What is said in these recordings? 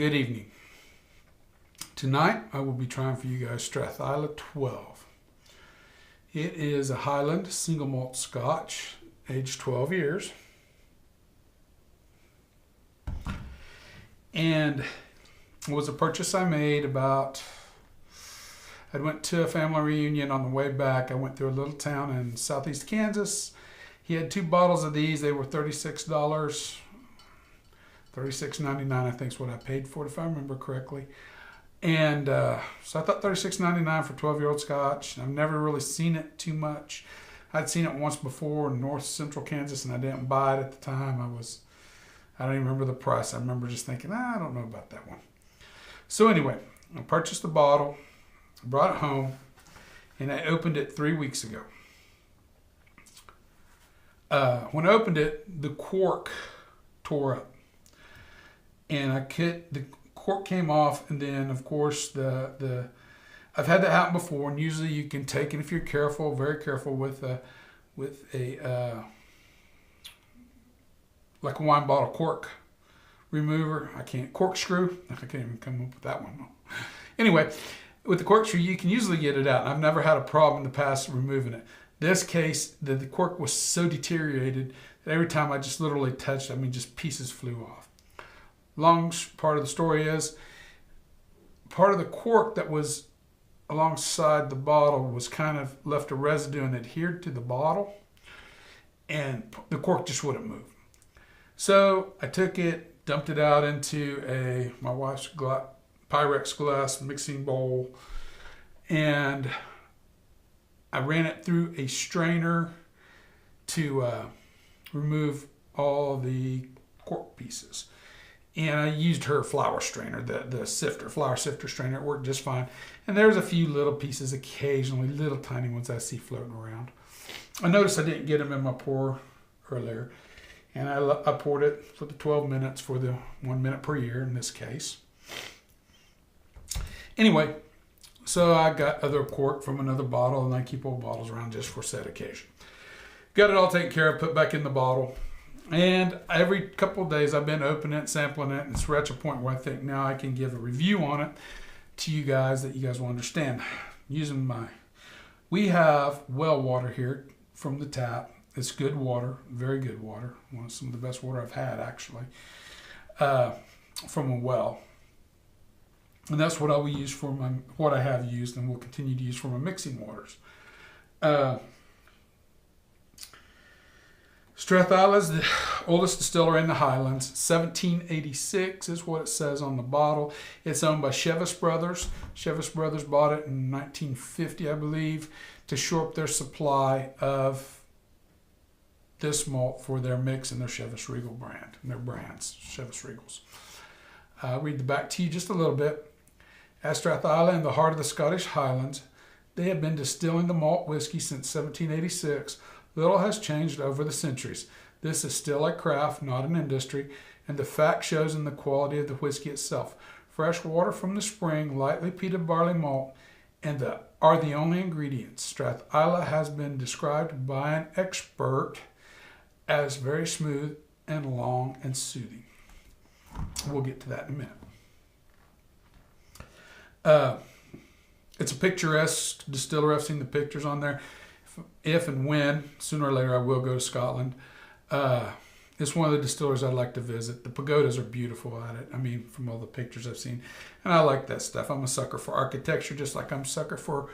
Good evening. Tonight I will be trying for you guys Strathisla 12. It is a Highland single malt Scotch, aged 12 years. And it was a purchase I made about, I went to a family reunion on the way back. I went through a little town in southeast Kansas. He had 2 bottles of these. They were $36. $36.99 I think is what I paid for it, if I remember correctly. And so I thought $36.99 for 12-year-old Scotch. I've never really seen it too much. I'd seen it once before in north central Kansas, and I didn't buy it at the time. I don't even remember the price. I remember just thinking, I don't know about that one. So anyway, I purchased the bottle, brought it home, and I opened it 3 weeks ago. When I opened it, the cork tore up. And the cork came off, and then of course I've had that happen before, and usually you can take it if you're careful, very careful with a like a wine bottle cork remover. Corkscrew. I can't even come up with that one. Anyway, with the corkscrew you can usually get it out. I've never had a problem in the past removing it. This case, the cork was so deteriorated that every time I just literally touched it, just pieces flew off. Long part of the story is, part of the cork that was alongside the bottle was kind of left a residue and adhered to the bottle, and the cork just wouldn't move. So I took it, dumped it out into my wife's Pyrex glass mixing bowl, and I ran it through a strainer to remove all the cork pieces. And I used her flour strainer, the flour sifter strainer. It worked just fine. And there's a few little pieces occasionally, little tiny ones I see floating around. I noticed I didn't get them in my pour earlier. And I poured it for the 12 minutes for the 1 minute per year in this case. Anyway, so I got other cork from another bottle, and I keep old bottles around just for said occasion. Got it all taken care of, put back in the bottle. And every couple of days I've been opening it, sampling it, and it's reached a point where I think now I can give a review on it to you guys that you guys will understand. We have well water here from the tap. It's good water, very good water. Some of the best water I've had actually, from a well. And that's what I will use for what I have used and will continue to use for my mixing waters. Strathisla is the oldest distiller in the Highlands. 1786 is what it says on the bottle. It's owned by Chevis Brothers. Chevis Brothers bought it in 1950, I believe, to shore up their supply of this malt for their mix and their Chevis Regal brand, and their brands, Chevis Regals. I'll read the back to you just a little bit. At Strathisla, in the heart of the Scottish Highlands, they have been distilling the malt whiskey since 1786. Little has changed over the centuries. This is still a craft, not an industry, and the fact shows in the quality of the whiskey itself. Fresh water from the spring, lightly peated barley malt, are the only ingredients. Strathisla has been described by an expert as very smooth and long and soothing. We'll get to that in a minute. It's a picturesque distillery. I've seen the pictures on there. If and when, sooner or later, I will go to Scotland. It's one of the distilleries I'd like to visit. The pagodas are beautiful at it. From all the pictures I've seen. And I like that stuff. I'm a sucker for architecture, just like I'm a sucker for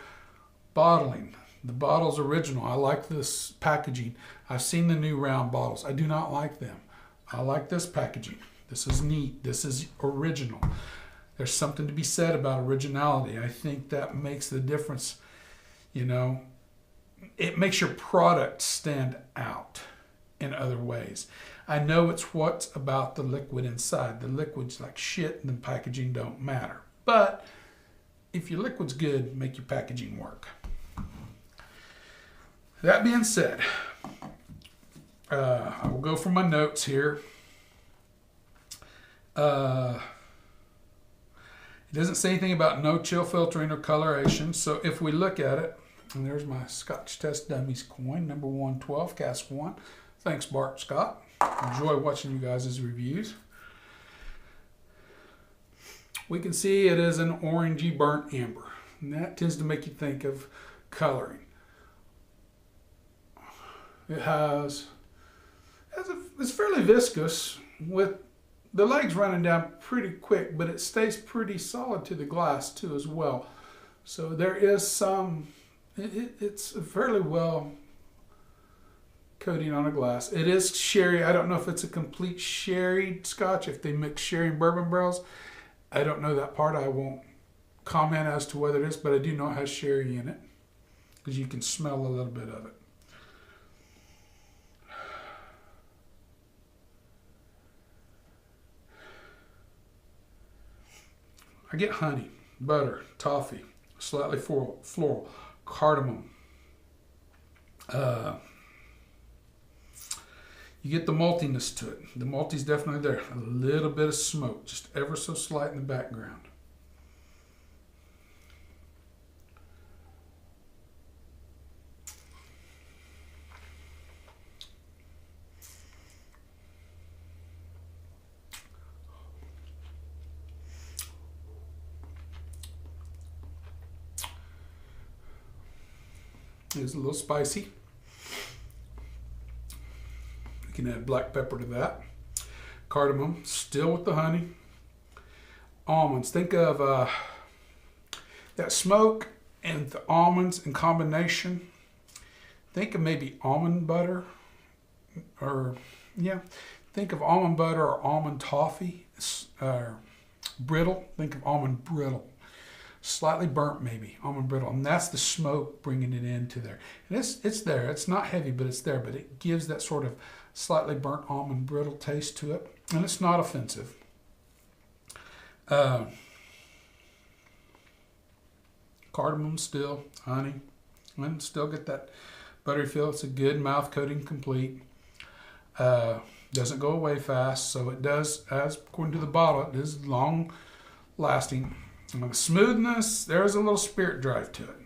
bottling. The bottle's original. I like this packaging. I've seen the new round bottles. I do not like them. I like this packaging. This is neat. This is original. There's something to be said about originality. I think that makes the difference, It makes your product stand out in other ways. I know it's what's about the liquid inside. The liquid's like shit and the packaging don't matter. But if your liquid's good, make your packaging work. That being said, I will go for my notes here. It doesn't say anything about no chill filtering or coloration. So if we look at it, and there's my Scotch Test Dummies coin, number 112, cask 1. Thanks, Bart Scott. Enjoy watching you guys' reviews. we can see it is an orangey burnt amber. And that tends to make you think of coloring. It's fairly viscous with the legs running down pretty quick, but it stays pretty solid to the glass too as well. So there is some, it's fairly well coating on a glass. It is sherry. I don't know if it's a complete sherry scotch, if they mix sherry and bourbon barrels. I don't know that part. I won't comment as to whether it is, but I do know it has sherry in it because you can smell a little bit of it. I get honey, butter, toffee, slightly floral, cardamom. You get the maltiness to it. The malty's definitely there. A little bit of smoke, just ever so slight in the background. It's a little spicy. You can add black pepper to that. Cardamom, still with the honey. Almonds. Think of that smoke and the almonds in combination. Think of maybe almond butter, or think of almond butter or almond toffee. Brittle. Think of almond brittle. Slightly burnt maybe, almond brittle, and that's the smoke bringing it into there. And it's there. It's not heavy, but it's there. But it gives that sort of slightly burnt almond brittle taste to it, and it's not offensive. Cardamom still, honey, and still get that buttery feel. It's a good mouth coating, complete. Doesn't go away fast, so it does, as according to the bottle, it is long lasting. And the smoothness, there's a little spirit drive to it.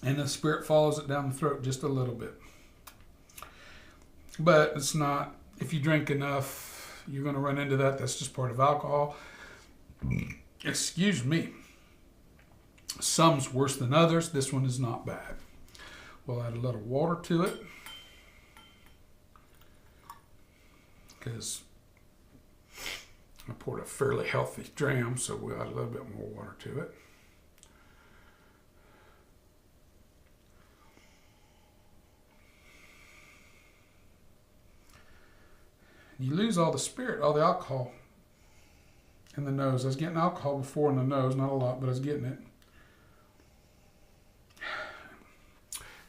And the spirit follows it down the throat just a little bit. But it's not, if you drink enough, you're going to run into that. That's just part of alcohol. Excuse me. Some's worse than others. This one is not bad. We'll add a little water to it, because I poured a fairly healthy dram, so we'll add a little bit more water to it. You lose all the spirit, all the alcohol in the nose. I was getting alcohol before in the nose, not a lot, but I was getting it.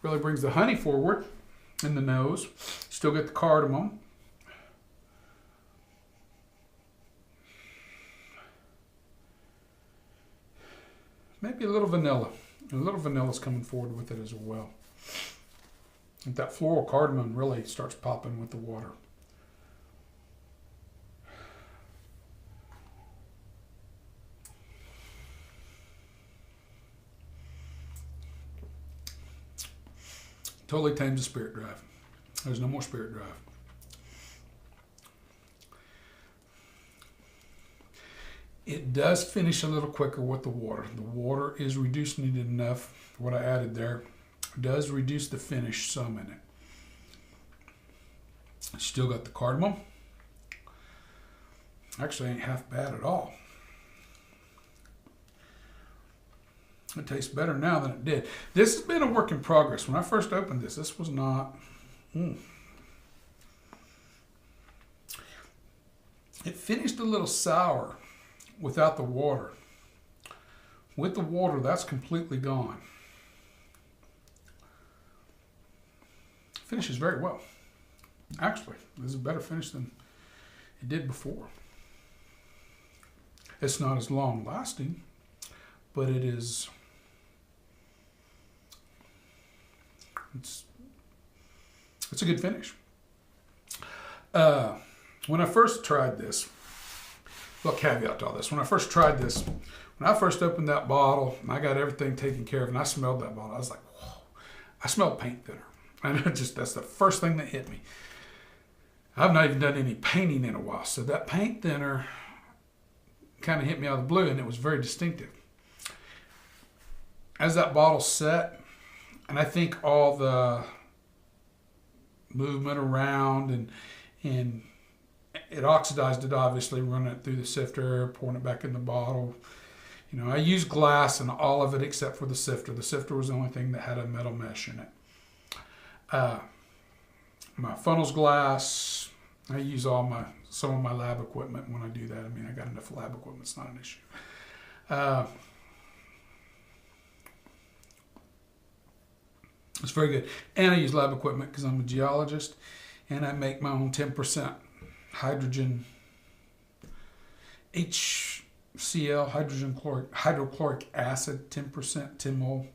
Really brings the honey forward in the nose. Still get the cardamom. Maybe a little vanilla. A little vanilla's coming forward with it as well. And that floral cardamom really starts popping with the water. Totally tames the spirit drive. There's no more spirit drive. It does finish a little quicker with the water. The water is reducing it enough. What I added there does reduce the finish some in it. Still got the cardamom. Actually ain't half bad at all. It tastes better now than it did. This has been a work in progress. When I first opened this was not... It finished a little sour without the water. With the water, that's completely gone. Finishes very well. Actually, this is a better finish than it did before. It's not as long lasting, but it is... It's a good finish. When I first tried this, well, caveat to all this. When I first tried this, when I first opened that bottle, and I got everything taken care of, and I smelled that bottle, I was like, whoa. I smelled paint thinner. And that's the first thing that hit me. I've not even done any painting in a while. So that paint thinner kind of hit me out of the blue, and it was very distinctive. As that bottle set, and I think all the movement around and it oxidized it, obviously, running it through the sifter, pouring it back in the bottle. You know, I used glass in all of it except for the sifter. The sifter was the only thing that had a metal mesh in it. My funnel's glass. I use some of my lab equipment when I do that. I mean, I got enough lab equipment. It's not an issue. It's very good. And I use lab equipment because I'm a geologist, and I make my own 10% hydrogen HCl, hydrochloric acid, 10%, 10 mole.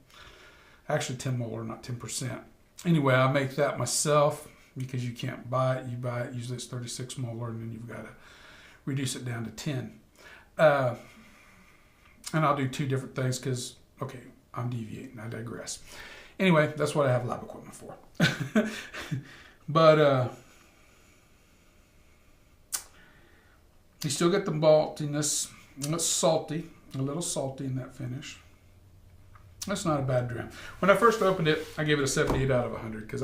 Actually 10 molar, not 10%. Anyway, I make that myself because you can't buy it. You buy it, usually it's 36 molar, and then you've got to reduce it down to 10. And I'll do two different things because, okay, I'm deviating. I digress. Anyway, that's what I have lab equipment for. But you still get the maltiness. It's salty, a little salty in that finish. That's not a bad dram. When I first opened it, I gave it a 78 out of 100 because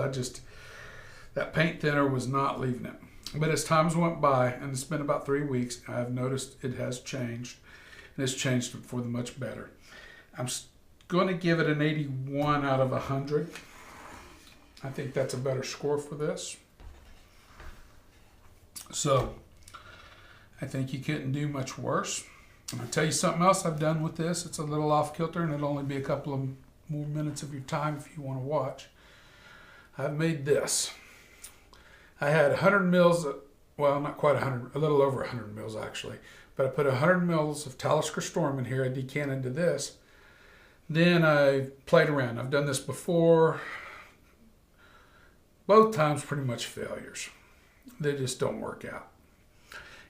that paint thinner was not leaving it. But as times went by, and it's been about 3 weeks, I've noticed it has changed. And it's changed for the much better. I'm going to give it an 81 out of 100. I think that's a better score for this. So, I think you couldn't do much worse. And I'll tell you something else I've done with this. It's a little off kilter, and it'll only be a couple of more minutes of your time if you want to watch. I've made this. I had 100 mils, well, not quite 100, a little over 100 mils actually. But I put 100 mils of Talisker Storm in here. I decanted into this. Then I played around. I've done this before. Both times pretty much failures. They just don't work out.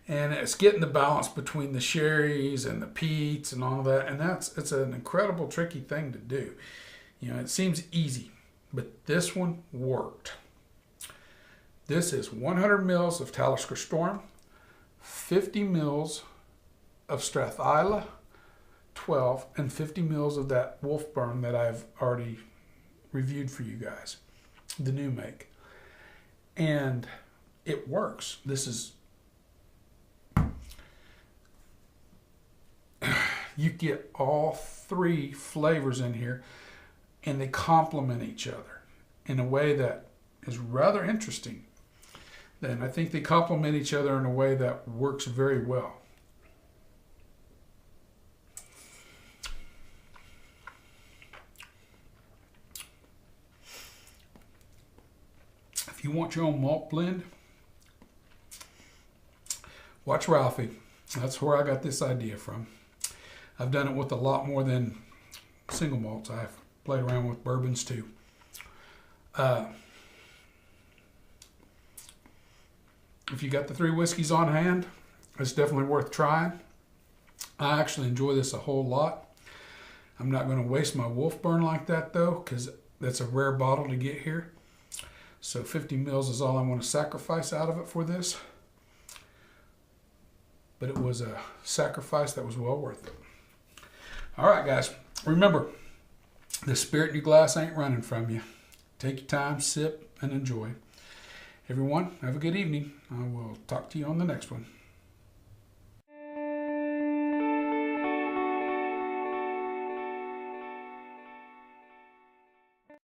And it's getting the balance between the sherries and the peats and all that. And it's an incredible tricky thing to do. You know, it seems easy, but this one worked. This is 100 mils of Talisker Storm, 50 mils of Strathisla 12, and 50 mils of that Wolfburn that I've already reviewed for you guys, the new make. And it works. This is, you get all three flavors in here, and they complement each other in a way that is rather interesting. And I think they complement each other in a way that works very well. If you want your own malt blend, watch Ralphie. That's where I got this idea from. I've done it with a lot more than single malts. I've played around with bourbons too. If you got the 3 whiskeys on hand, it's definitely worth trying. I actually enjoy this a whole lot. I'm not going to waste my Wolfburn like that though, because that's a rare bottle to get here. So 50 mils is all I want to sacrifice out of it for this. But it was a sacrifice that was well worth it. All right, guys. Remember, the spirit in your glass ain't running from you. Take your time, sip, and enjoy. Everyone, have a good evening. I will talk to you on the next one.